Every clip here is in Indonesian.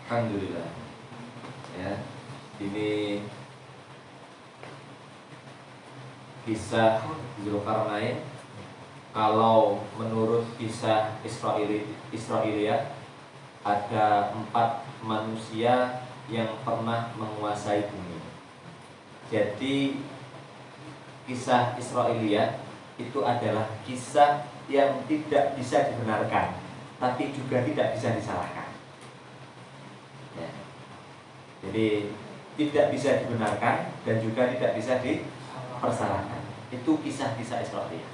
Alhamdulillah. Ya, ini kisah Zulkarnain. Kalau menurut kisah Israiliyah, ada 4 manusia yang pernah menguasai bumi. Jadi kisah Israiliyah itu adalah kisah yang tidak bisa dibenarkan, tapi juga tidak bisa disalahkan. Ya. Jadi tidak bisa dibenarkan dan juga tidak bisa dipersalahkan. Itu kisah-kisah Israiliyah.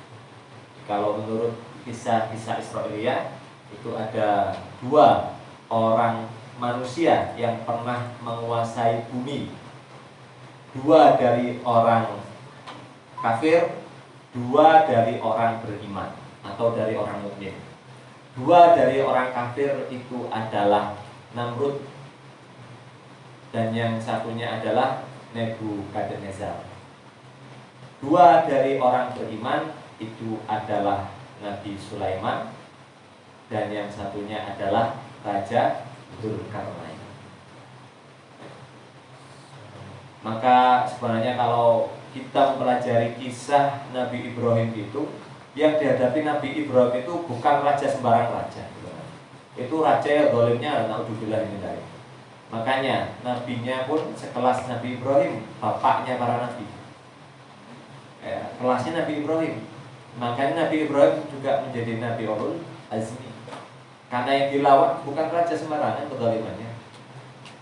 Kalau menurut kisah-kisah Israiliyah itu ada 2 orang manusia yang pernah menguasai bumi. 2 dari orang kafir, 2 dari orang beriman atau dari orang mukmin. 2 dari orang kafir itu adalah Namrud dan yang satunya adalah Nebukadnezar. 2 dari orang beriman itu adalah Nabi Sulaiman dan yang satunya adalah Raja Zulkarnain. Maka sebenarnya kalau kita mempelajari kisah Nabi Ibrahim itu, yang dihadapi Nabi Ibrahim itu bukan raja sembarang raja. Itu raja yang zalimnya, naudzubillah min dzalik. Makanya nabinya pun sekelas Nabi Ibrahim, bapaknya para nabi. Kelasnya Nabi Ibrahim. Makanya Nabi Ibrahim juga menjadi Nabi ulul azmi. Karena yang dilawan bukan raja sembarangan kezalimannya.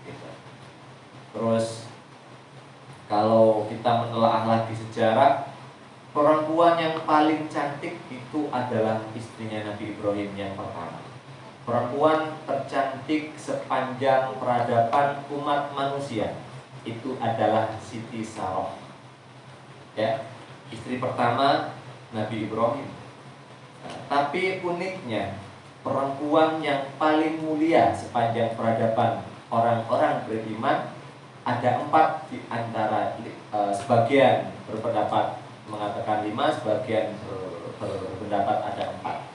Gitu. Terus kalau kita menelaah lagi sejarah, perempuan yang paling cantik itu adalah istrinya Nabi Ibrahim yang pertama. Perempuan tercantik sepanjang peradaban umat manusia itu adalah Siti Sarah. Ya, istri pertama Nabi Ibrahim. Tapi uniknya, perempuan yang paling mulia sepanjang peradaban orang-orang beriman ada 4 di antara sebagian berpendapat mengatakan 5, sebagian berpendapat ada 4.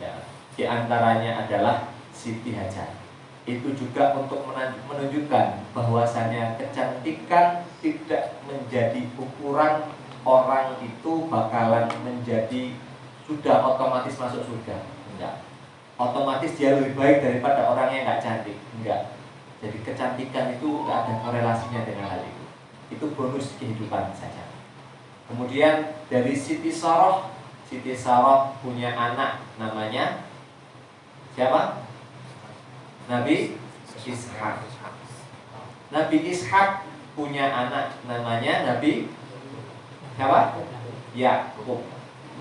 Ya, di antaranya adalah Siti Hajar. Itu juga untuk menunjukkan bahwasannya kecantikan tidak menjadi ukuran orang itu bakalan menjadi sudah otomatis masuk surga. Enggak. Otomatis dia lebih baik daripada orang yang enggak cantik. Enggak. Jadi kecantikan itu enggak ada korelasinya dengan hal itu. Itu bonus kehidupan saja. Kemudian dari Siti Sarah punya anak namanya siapa? Nabi Ishak. Nabi Ishak punya anak namanya Nabi siapa? Yakub.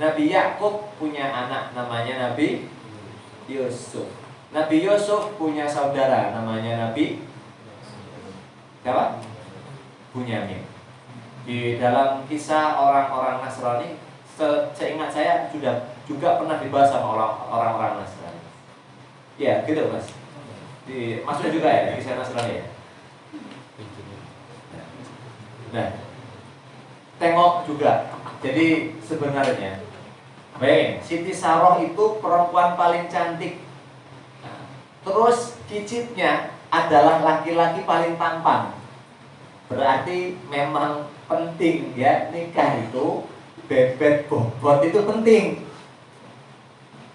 Nabi Yakub punya anak namanya Nabi Yusuf. Nabi Yusuf punya saudara namanya Nabi siapa? Bunyamin. Di dalam kisah orang-orang Nasrani, seingat saya sudah juga pernah dibahas sama orang-orang Nasrani. Ya, gitu Mas. Maksudnya juga ya, kisah Nasrani ya. Nah, tengok juga. Jadi sebenarnya, bayangin, Siti Sarah itu perempuan paling cantik. Terus cicitnya adalah laki-laki paling tampan. Berarti memang penting ya, nikah itu bebet bobot itu penting.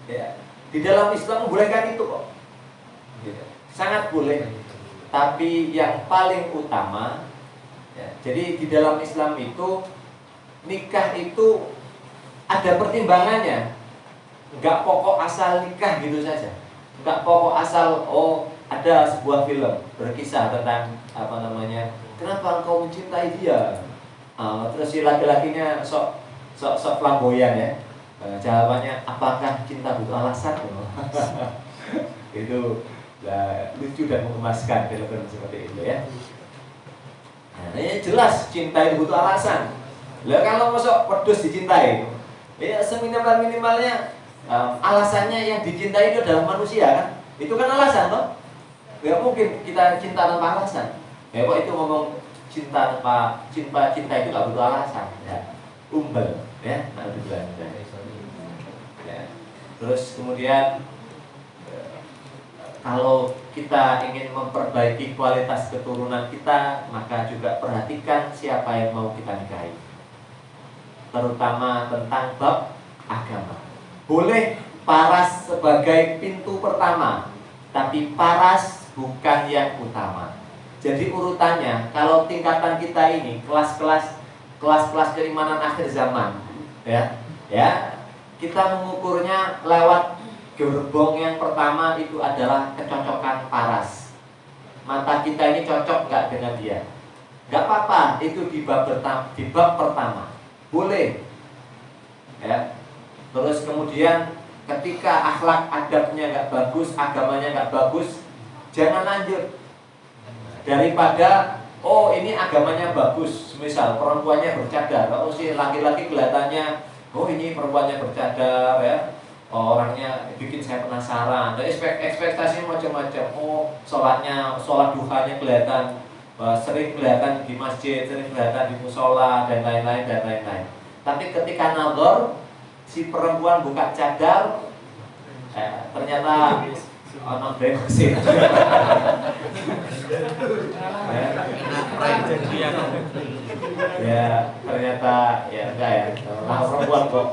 Ya, di dalam Islam membolehkan itu kok. Sangat boleh. Tapi yang paling utama ya, jadi di dalam Islam itu nikah itu ada pertimbangannya. Enggak pokok asal nikah gitu saja. Enggak pokok asal ada sebuah film berkisah tentang kenapa engkau mencintai dia? Terus si laki-lakinya sok flamboyan ya. Jawabannya apakah cinta butuh alasan? Itu lucu dan mengemaskan film-film seperti itu ya. Nah, ini jelas cinta itu butuh alasan. Lah kalau masuk pedus dicintai, ya seminimal-minimalnya alasannya yang dicintai itu adalah manusia kan? Itu kan alasan toh? Gak mungkin kita cinta tanpa alasan. Ya kok itu ngomong cinta itu gak butuh alasan ya. Umbel ya, ya. Terus kemudian kalau kita ingin memperbaiki kualitas keturunan kita, maka juga perhatikan siapa yang mau kita nikahi, terutama tentang bab agama. Boleh paras sebagai pintu pertama, tapi paras bukan yang utama. Jadi urutannya, kalau tingkatan kita ini kelas-kelas keimanan akhir zaman, ya, kita mengukurnya lewat gerbong yang pertama itu adalah kecocokan paras. Mata kita ini cocok nggak dengan dia? Nggak apa-apa, itu di bab pertama, boleh. Ya. Terus kemudian ketika akhlak adabnya nggak bagus, agamanya nggak bagus, jangan lanjut. Daripada ini agamanya bagus, misal perempuannya bercadar, kalau si laki-laki kelihatannya ini perempuannya bercadar, ya, orangnya bikin saya penasaran. Ekspektasinya macam-macam. Sholat duhanya kelihatan, sering kelihatan di masjid, sering kelihatan di musola dan lain-lain. Tapi ketika nazar, si perempuan buka cadar, ternyata non demosi. Ya ternyata ya enggak ya, perempuan kok.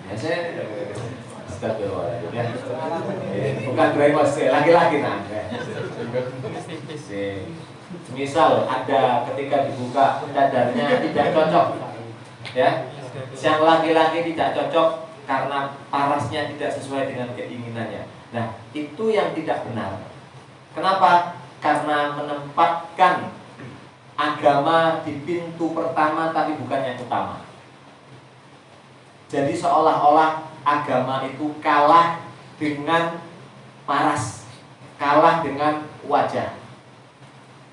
Ya saya ya. Bukan demosi, laki-laki nah. Misal ada ketika dibuka cadarnya tidak cocok, ya, yang laki-laki tidak cocok karena parasnya tidak sesuai dengan keinginannya. Nah, itu yang tidak benar. Kenapa? Karena menempatkan agama di pintu pertama tapi bukan yang utama. Jadi seolah-olah agama itu kalah dengan paras, kalah dengan wajah.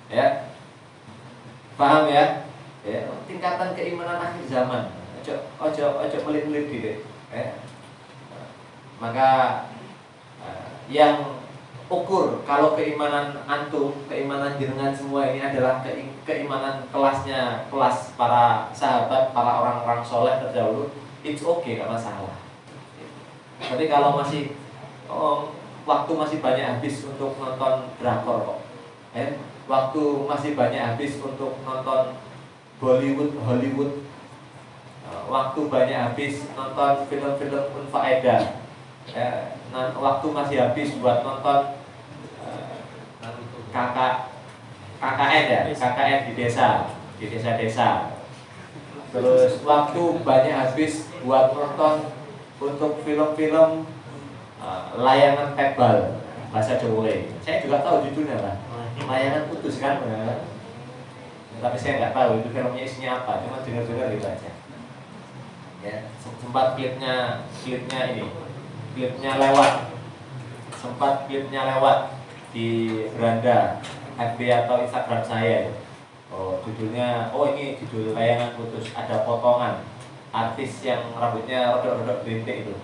Ya, paham ya? Ya, tingkatan keimanan akhir zaman. Ojo melit-melit gitu. Maka yang ukur kalau keimanan antum, keimanan jenengan semua ini adalah keimanan kelas para sahabat, para orang-orang soleh terdahulu, it's okay, gak masalah. Tapi kalau masih waktu masih banyak habis untuk nonton drakor kok, waktu masih banyak habis untuk nonton Bollywood, Hollywood, waktu banyak habis nonton film-film unfaedah, waktu masih habis buat nonton KKN ya, KKN di desa-desa. Terus waktu banyak habis buat nonton untuk film-film layangan tebal bahasa Jawa. Saya juga tahu judulnya lah, layangan putus kan, tapi saya nggak tahu itu filmnya isinya apa, cuma dengar-dengar gitu aja. Ya, sempat klipnya lewat di beranda FB atau Instagram saya. Judulnya, ini judul layangan putus, ada potongan artis yang rambutnya rodok-rodok berintik itu,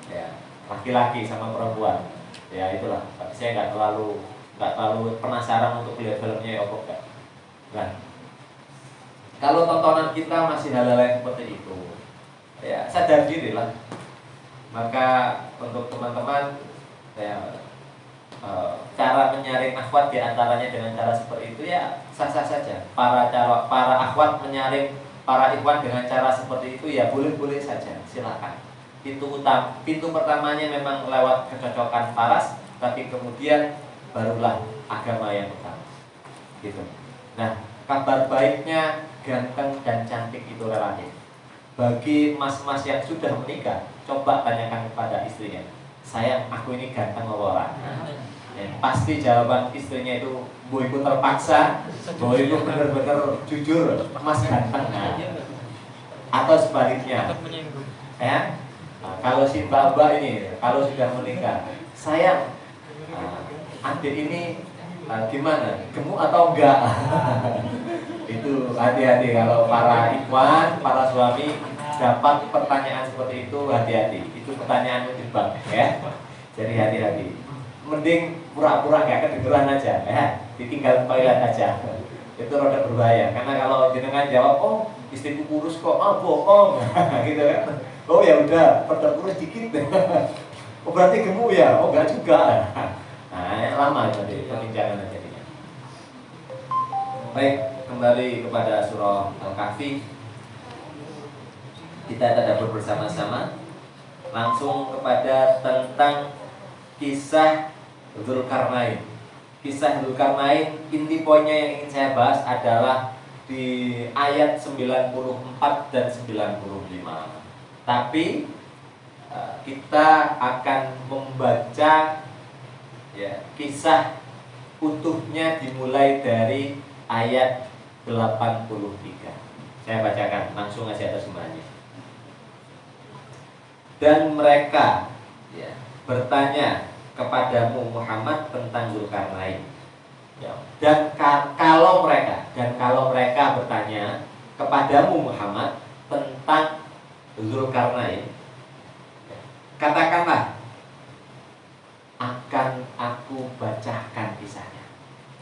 ya, laki-laki sama perempuan, ya itulah. Tapi saya nggak terlalu penasaran untuk lihat filmnya ya kok. Nah, kalau tontonan kita masih hal-hal yang seperti itu, ya sadar diri lah. Maka untuk teman-teman, ya, cara menyaring akhwat diantaranya dengan cara seperti itu, ya sah-sah saja. Para akhwat menyaring para ikhwan dengan cara seperti itu, ya boleh-boleh saja, silakan. Pintu pertamanya memang lewat kecocokan paras, tapi kemudian barulah agama yang utama, gitu. Nah, kabar baiknya ganteng dan cantik itu relatif. Bagi mas-mas yang sudah menikah, coba tanyakan kepada istrinya, sayang, aku ini ganteng apa ora? Ya, pasti jawaban istrinya itu, boyku terpaksa, boyku benar-benar jujur, mas ganteng. Atau sebaliknya, ya. Nah, kalau si mbak ini, kalau sudah menikah, sayang, adik ini gimana, gemuk atau enggak? Itu hati-hati kalau para ikhwan, para suami dapat pertanyaan seperti itu, hati-hati. Itu pertanyaan menjebak, ya. Jadi hati-hati. Mending pura-pura nggak kedengeran aja, ya. Ditinggal toilet aja. Itu rada berbahaya. Karena kalau jenengan jawab, istriku kurus kok, bohong, gitu kan. Ya udah, pada kurus dikit. Oh berarti gemuk ya? Oh enggak juga. Nah, lama tadi perbincangan jadinya. Baik, kembali kepada surah Al-Kahfi. Kita tadabbur bersama-sama langsung kepada tentang kisah Dzulkarnain. Kisah Dzulkarnain, inti poinnya yang ingin saya bahas adalah di ayat 94 dan 95. Tapi kita akan membaca ya, kisah utuhnya dimulai dari ayat 83. Saya bacakan langsung aja terjemahannya. Dan mereka ya, bertanya kepadamu Muhammad tentang Dzulkarnain. Ya, dan kalau mereka bertanya kepadamu Muhammad tentang Dzulkarnain, ya, katakanlah akan aku bacakan kisahnya.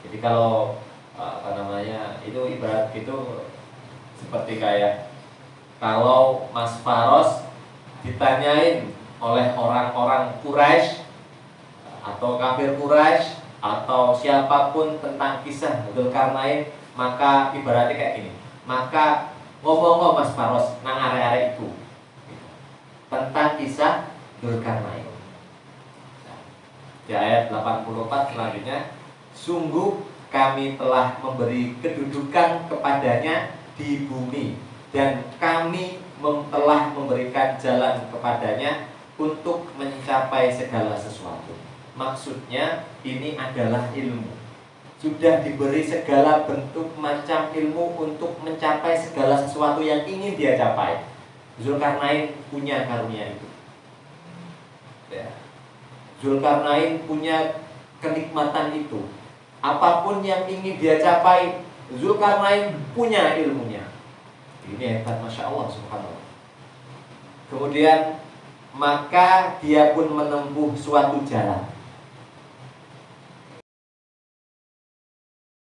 Jadi kalau itu ibarat gitu seperti kayak kalau Mas Faros ditanyain oleh orang-orang Quraisy atau kafir Quraisy atau siapapun tentang kisah Dzulkarnain, maka ibaratnya kayak gini. Maka ngomong Mas Faros nang are-are itu tentang kisah Dzulkarnain. Di ayat 84 selanjutnya, sungguh kami telah memberi kedudukan kepadanya di bumi, dan kami telah memberikan jalan kepadanya untuk mencapai segala sesuatu. Maksudnya ini adalah ilmu. Sudah diberi segala bentuk macam ilmu untuk mencapai segala sesuatu yang ingin dia capai. Dzulkarnain punya karunia itu. Ya. Dzulkarnain punya kenikmatan itu. Apapun yang ingin dia capai, Dzulkarnain punya ilmunya. Ini hebat, Masya Allah, subhanallah. Kemudian maka dia pun menempuh suatu jalan.